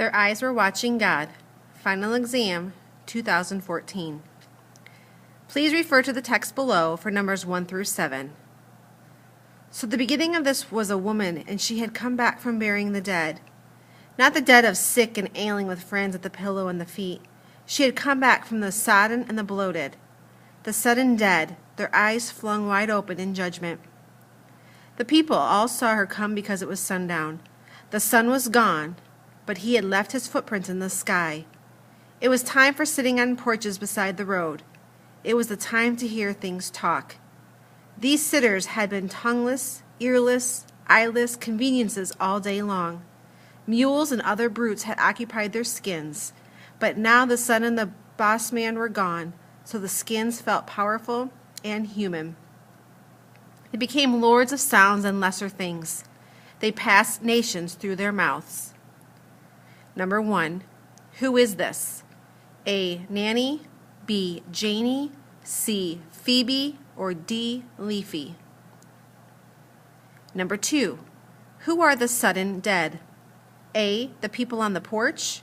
Their eyes were watching God. Final exam, 2014. Please refer to the text below for numbers 1 through 7. So the beginning of this was a woman, and she had come back from burying the dead. Not the dead of sick and ailing with friends at the pillow and the feet. She had come back from the sodden and the bloated. The sudden dead, their eyes flung wide open in judgment. The people all saw her come because it was sundown. The sun was gone, but he had left his footprints in the sky. It was time for sitting on porches beside the road. It was the time to hear things talk. These sitters had been tongueless, earless, eyeless conveniences all day long. Mules and other brutes had occupied their skins, but now the sun and the boss man were gone, so the skins felt powerful and human. They became lords of sounds and lesser things. They passed nations through their mouths. Number 1, who is this? A, Nanny, B, Janie, C, Phoebe, or D, Leafy? Number 2, who are the sudden dead? A, the people on the porch,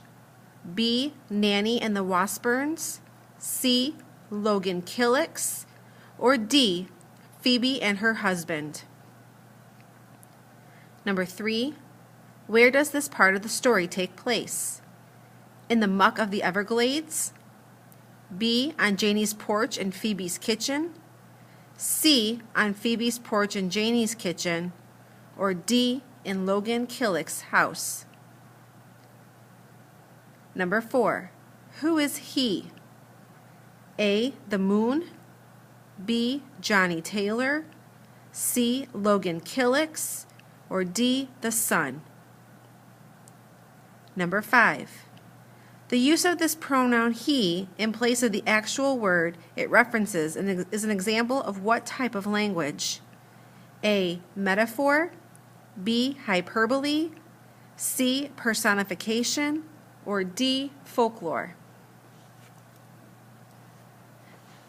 B, Nanny and the Washburns, C, Logan Killicks, or D, Phoebe and her husband? Number 3, where does this part of the story take place? In the muck of the Everglades, B, on Janie's porch and Phoebe's kitchen, C, on Phoebe's porch and Janie's kitchen, or D, in Logan Killick's house? Number 4, who is he? A, the moon, B, Johnny Taylor, C, Logan Killicks, or D, the sun? Number 5, the use of this pronoun he in place of the actual word it references is an example of what type of language? A, metaphor, B, hyperbole, C, personification, or D, folklore?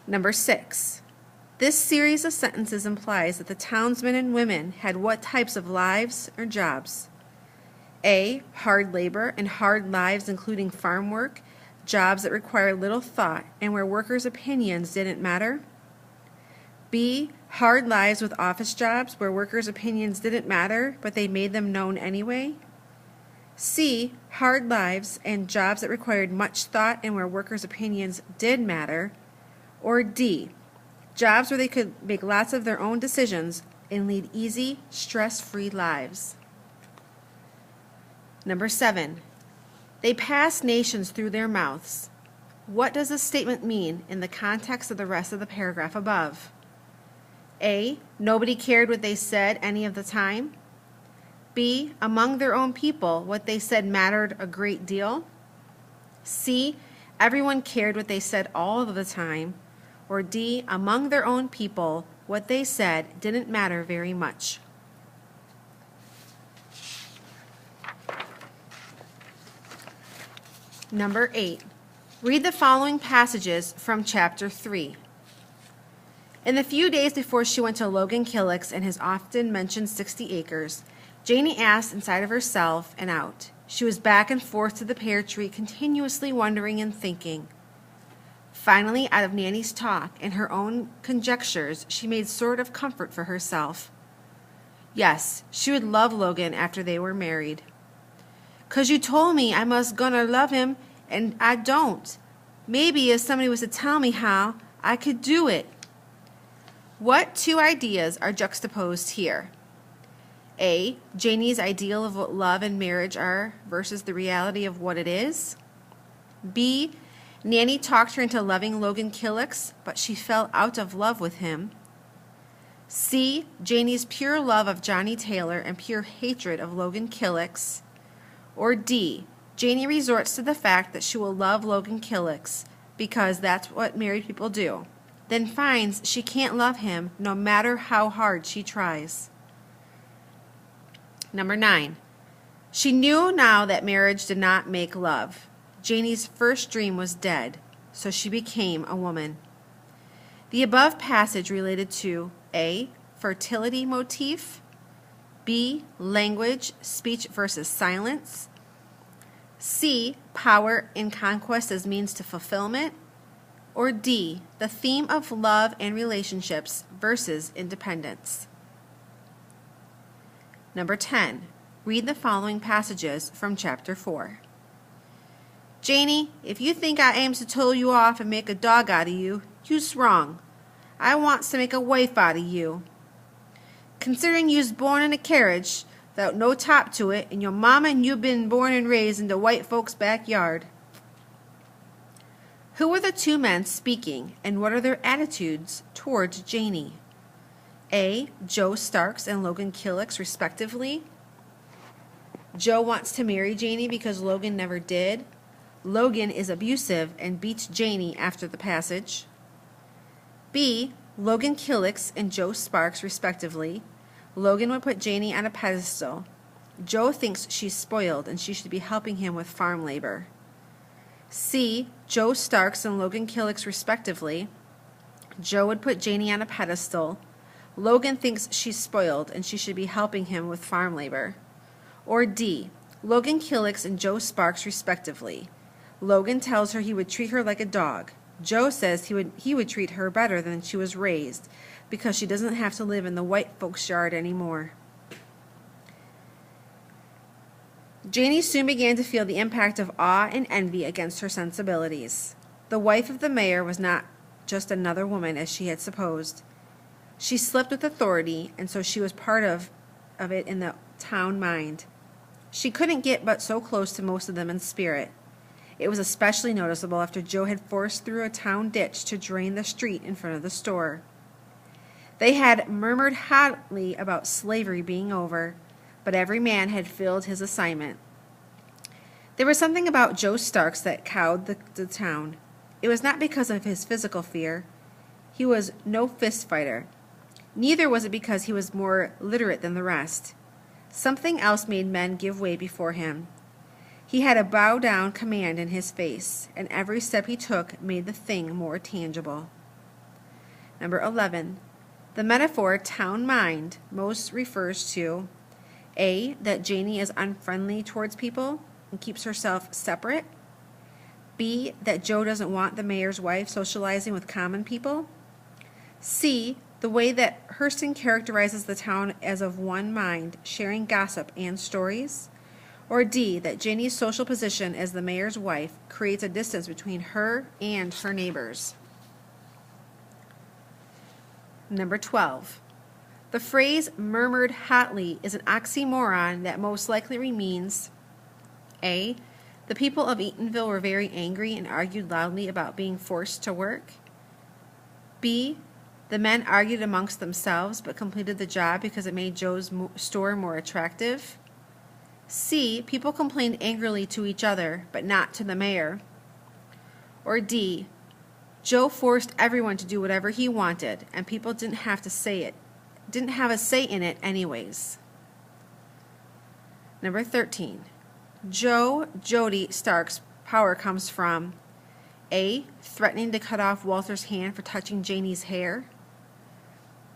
Number 6, this series of sentences implies that the townsmen and women had what types of lives or jobs? A, hard labor and hard lives including farm work, jobs that require little thought and where workers' opinions didn't matter. B, hard lives with office jobs where workers' opinions didn't matter but they made them known anyway. C, hard lives and jobs that required much thought and where workers' opinions did matter. Or D, jobs where they could make lots of their own decisions and lead easy, stress-free lives. Number 7, they passed nations through their mouths. What does this statement mean in the context of the rest of the paragraph above? A, nobody cared what they said any of the time. B, among their own people, what they said mattered a great deal. C, everyone cared what they said all of the time. Or D, among their own people, what they said didn't matter very much. Number 8, read the following passages from chapter 3. In the few days before she went to Logan Killick's and his often mentioned 60 acres, Janie asked inside of herself and out. She was back and forth to the pear tree, continuously wondering and thinking. Finally, out of Nanny's talk and her own conjectures, she made sort of comfort for herself. Yes, she would love Logan after they were married. "'Cause you told me I must gonna love him, and I don't. Maybe if somebody was to tell me how, I could do it." What two ideas are juxtaposed here? A, Janie's ideal of what love and marriage are versus the reality of what it is. B, Nanny talked her into loving Logan Killicks, but she fell out of love with him. C, Janie's pure love of Johnny Taylor and pure hatred of Logan Killicks. Or D, Janie resorts to the fact that she will love Logan Killicks because that's what married people do, then finds she can't love him no matter how hard she tries. Number 9, she knew now that marriage did not make love. Janie's first dream was dead, so she became a woman. The above passage related to A, fertility motif, B, language, speech versus silence, C, power and conquest as means to fulfillment? Or D, the theme of love and relationships versus independence? Number 10, read the following passages from chapter 4. Janie, if you think I aims to toll you off and make a dog out of you, you's wrong. I wants to make a wife out of you. Considering you's born in a carriage without no top to it, and your mama and you been born and raised in the white folks' backyard. Who are the two men speaking, and what are their attitudes towards Janie? A, Joe Starks and Logan Killicks, respectively. Joe wants to marry Janie because Logan never did. Logan is abusive and beats Janie after the passage. B, Logan Killicks and Joe Sparks, respectively. Logan would put Janie on a pedestal. Joe thinks she's spoiled and she should be helping him with farm labor. C, Joe Starks and Logan Killicks, respectively. Joe would put Janie on a pedestal. Logan thinks she's spoiled and she should be helping him with farm labor. Or D, Logan Killicks and Joe Sparks, respectively. Logan tells her he would treat her like a dog. Joe says he would treat her better than she was raised because she doesn't have to live in the white folks' yard anymore. Janie soon began to feel the impact of awe and envy against her sensibilities. The wife of the mayor was not just another woman as she had supposed. She slept with authority, and so she was part of it in the town mind. She couldn't get but so close to most of them in spirit. It was especially noticeable after Joe had forced through a town ditch to drain the street in front of the store. They had murmured hotly about slavery being over, but every man had filled his assignment. There was something about Joe Starks that cowed the town. It was not because of his physical fear. He was no fist fighter. Neither was it because he was more literate than the rest. Something else made men give way before him. He had a bow-down command in his face, and every step he took made the thing more tangible. Number 11. The metaphor town mind most refers to A, that Janie is unfriendly towards people and keeps herself separate. B, that Joe doesn't want the mayor's wife socializing with common people. C, the way that Hurston characterizes the town as of one mind, sharing gossip and stories. Or D, that Janie's social position as the mayor's wife creates a distance between her and her neighbors. Number 12. The phrase murmured hotly is an oxymoron that most likely means A, the people of Eatonville were very angry and argued loudly about being forced to work. B, the men argued amongst themselves but completed the job because it made Joe's store more attractive. C, people complained angrily to each other, but not to the mayor. Or D, Joe forced everyone to do whatever he wanted, and people didn't have a say in it anyways. Number 13. Joe Jody Stark's power comes from A, threatening to cut off Walter's hand for touching Janie's hair.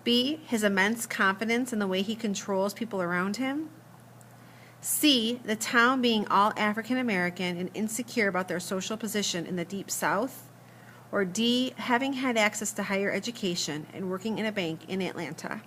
B, his immense confidence in the way he controls people around him. C, the town being all African American and insecure about their social position in the Deep South. Or D, having had access to higher education and working in a bank in Atlanta.